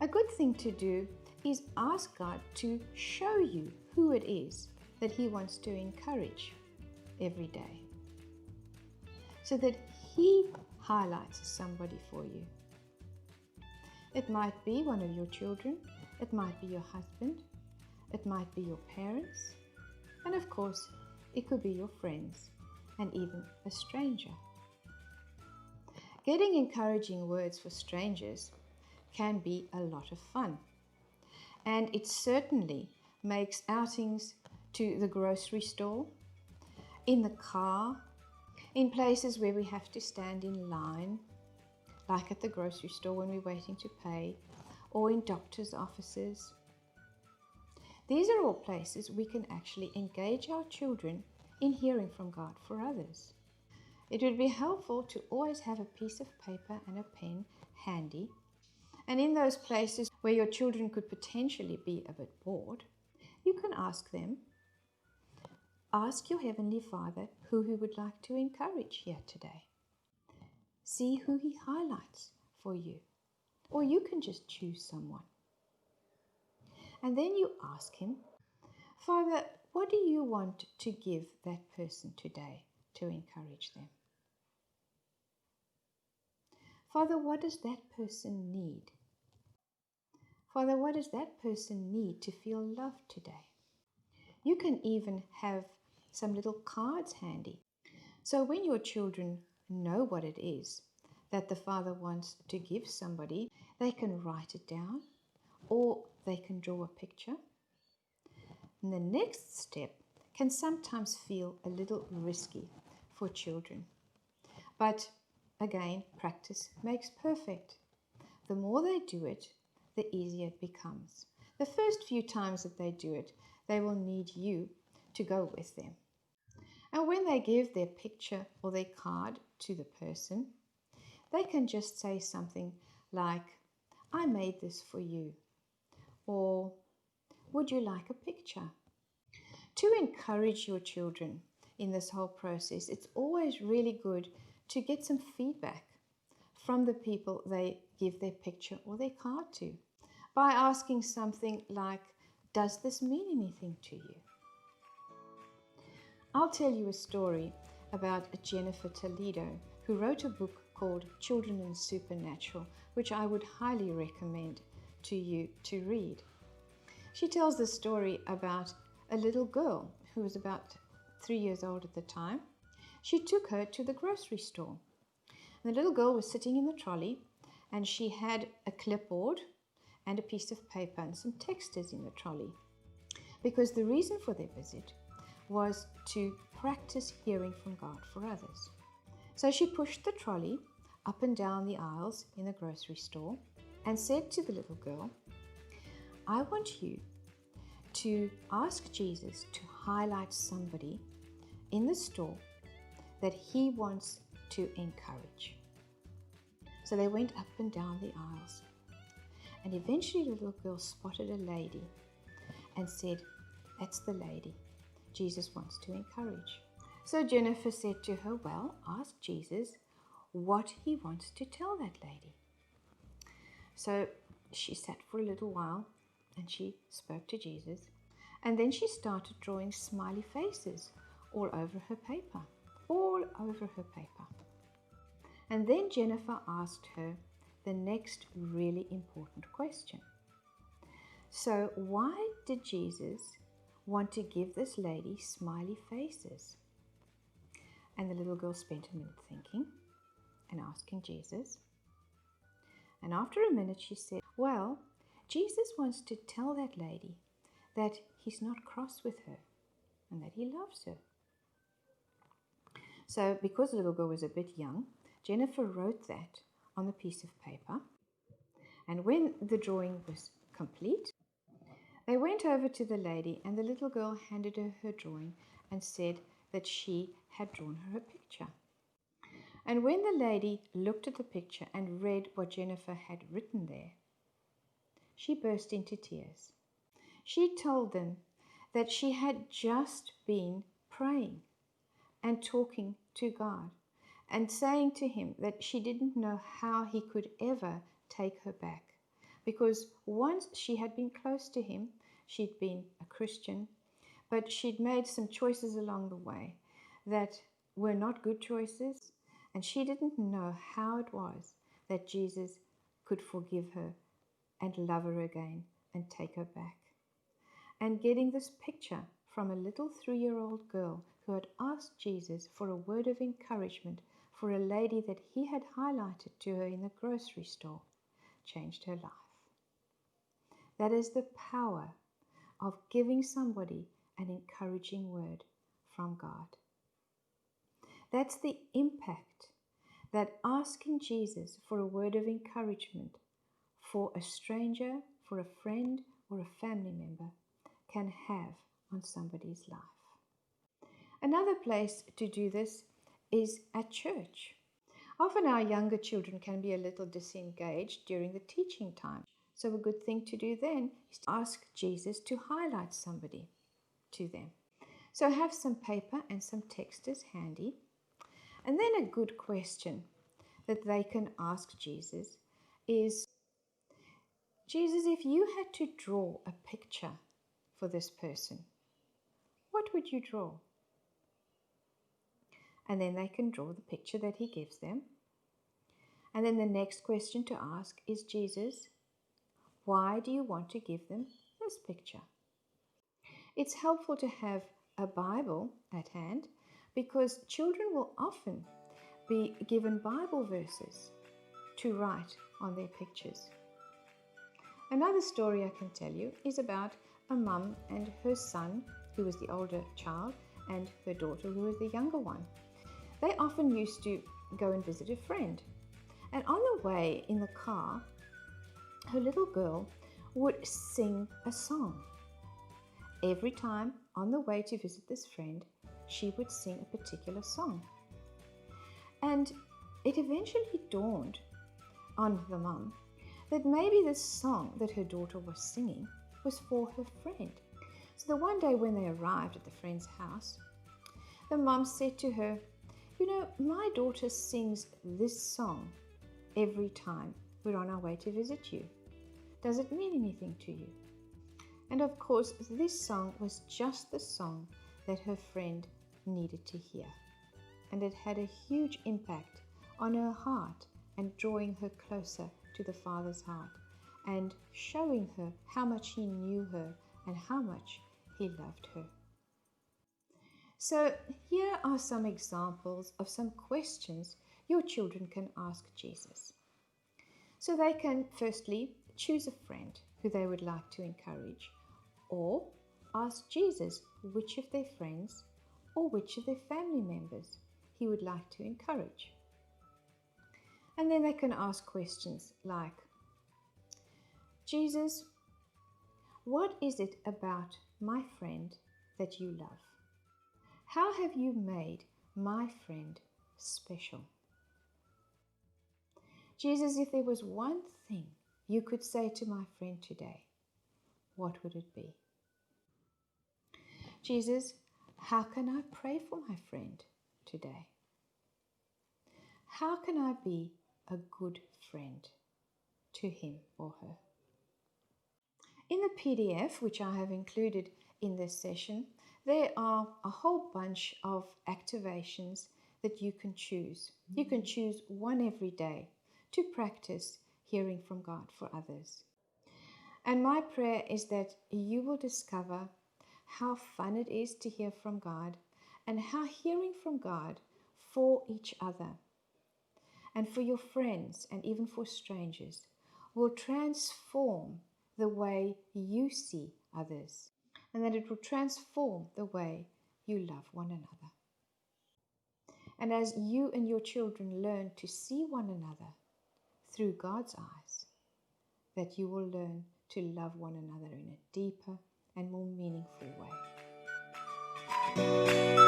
A good thing to do is ask God to show you who it is that He wants to encourage every day, so that He highlights somebody for you. It might be one of your children, it might be your husband, it might be your parents, and of course, it could be your friends and even a stranger. Getting encouraging words for strangers can be a lot of fun, and it certainly makes outings to the grocery store, in the car, in places where we have to stand in line, like at the grocery store when we're waiting to pay, or in doctors' offices. These are all places we can actually engage our children in hearing from God for others. It would be helpful to always have a piece of paper and a pen handy, and in those places where your children could potentially be a bit bored, you can ask them, ask your Heavenly Father who He would like to encourage here today. See who He highlights for you, or you can just choose someone. And then you ask Him, Father, what do you want to give that person today to encourage them? Father, what does that person need? Father, what does that person need to feel loved today? You can even have some little cards handy. So when your children know what it is that the Father wants to give somebody, they can write it down or they can draw a picture. And the next step can sometimes feel a little risky for children. But again, practice makes perfect. The more they do it, the easier it becomes. The first few times that they do it, they will need you to go with them. And when they give their picture or their card to the person, they can just say something like, I made this for you, or would you like a picture? To encourage your children in this whole process, it's always really good to get some feedback from the people they give their picture or their card to, by asking something like, does this mean anything to you? I'll tell you a story about Jennifer Toledo, who wrote a book called Children and Supernatural, which I would highly recommend to you to read. She tells the story about a little girl who was about 3 years old at the time. She took her to the grocery store. And the little girl was sitting in the trolley, and she had a clipboard and a piece of paper and some texters in the trolley, because the reason for their visit was to practice hearing from God for others. So she pushed the trolley up and down the aisles in the grocery store and said to the little girl, I want you to ask Jesus to highlight somebody in the store that He wants to encourage. So they went up and down the aisles, and eventually the little girl spotted a lady and said, that's the lady Jesus wants to encourage. So Jennifer said to her, well, ask Jesus what He wants to tell that lady. So she sat for a little while and she spoke to Jesus, and then she started drawing smiley faces all over her paper. And then Jennifer asked her the next really important question. So why did Jesus want to give this lady smiley faces? And the little girl spent a minute thinking and asking Jesus. And after a minute she said, well, Jesus wants to tell that lady that He's not cross with her and that He loves her. So because the little girl was a bit young, Jennifer wrote that on the piece of paper. And when the drawing was complete, they went over to the lady, and the little girl handed her her drawing and said that she had drawn her a picture. And when the lady looked at the picture and read what Jennifer had written there, she burst into tears. She told them that she had just been praying and talking to God and saying to Him that she didn't know how He could ever take her back, because once she had been close to him, she'd been a Christian, but she'd made some choices along the way that were not good choices, and she didn't know how it was that Jesus could forgive her and love her again and take her back. And getting this picture from a little 3-year-old girl who had asked Jesus for a word of encouragement for a lady that he had highlighted to her in the grocery store changed her life. That is the power of giving somebody an encouraging word from God. That's the impact that asking Jesus for a word of encouragement for a stranger, for a friend, or a family member can have on somebody's life. Another place to do this is at church. Often our younger children can be a little disengaged during the teaching time. So a good thing to do then is to ask Jesus to highlight somebody to them. So have some paper and some texters handy. And then a good question that they can ask Jesus is, Jesus, if you had to draw a picture for this person, what would you draw? And then they can draw the picture that he gives them. And then the next question to ask is, Jesus, why do you want to give them this picture? It's helpful to have a Bible at hand because children will often be given Bible verses to write on their pictures. Another story I can tell you is about a mum and her son, who was the older child, and her daughter, who was the younger one. They often used to go and visit a friend. And on the way in the car, her little girl would sing a song. Every time on the way to visit this friend, she would sing a particular song. And it eventually dawned on the mum that maybe this song that her daughter was singing was for her friend. So the one day when they arrived at the friend's house, the mum said to her, you know, my daughter sings this song every time we're on our way to visit you. Does it mean anything to you? And of course, this song was just the song that her friend needed to hear. And it had a huge impact on her heart and drawing her closer to the Father's heart and showing her how much he knew her and how much he loved her. So here are some examples of some questions your children can ask Jesus. So they can firstly choose a friend who they would like to encourage, or ask Jesus which of their friends or which of their family members he would like to encourage. And then they can ask questions like, Jesus, what is it about my friend that you love? How have you made my friend special? Jesus, if there was one thing you could say to my friend today, what would it be? Jesus, how can I pray for my friend today? How can I be a good friend to him or her? In the PDF, which I have included in this session, there are a whole bunch of activations that you can choose. You can choose one every day to practice hearing from God for others. And my prayer is that you will discover how fun it is to hear from God and how hearing from God for each other and for your friends and even for strangers will transform the way you see others, and that it will transform the way you love one another. And as you and your children learn to see one another through God's eyes, that you will learn to love one another in a deeper and more meaningful way.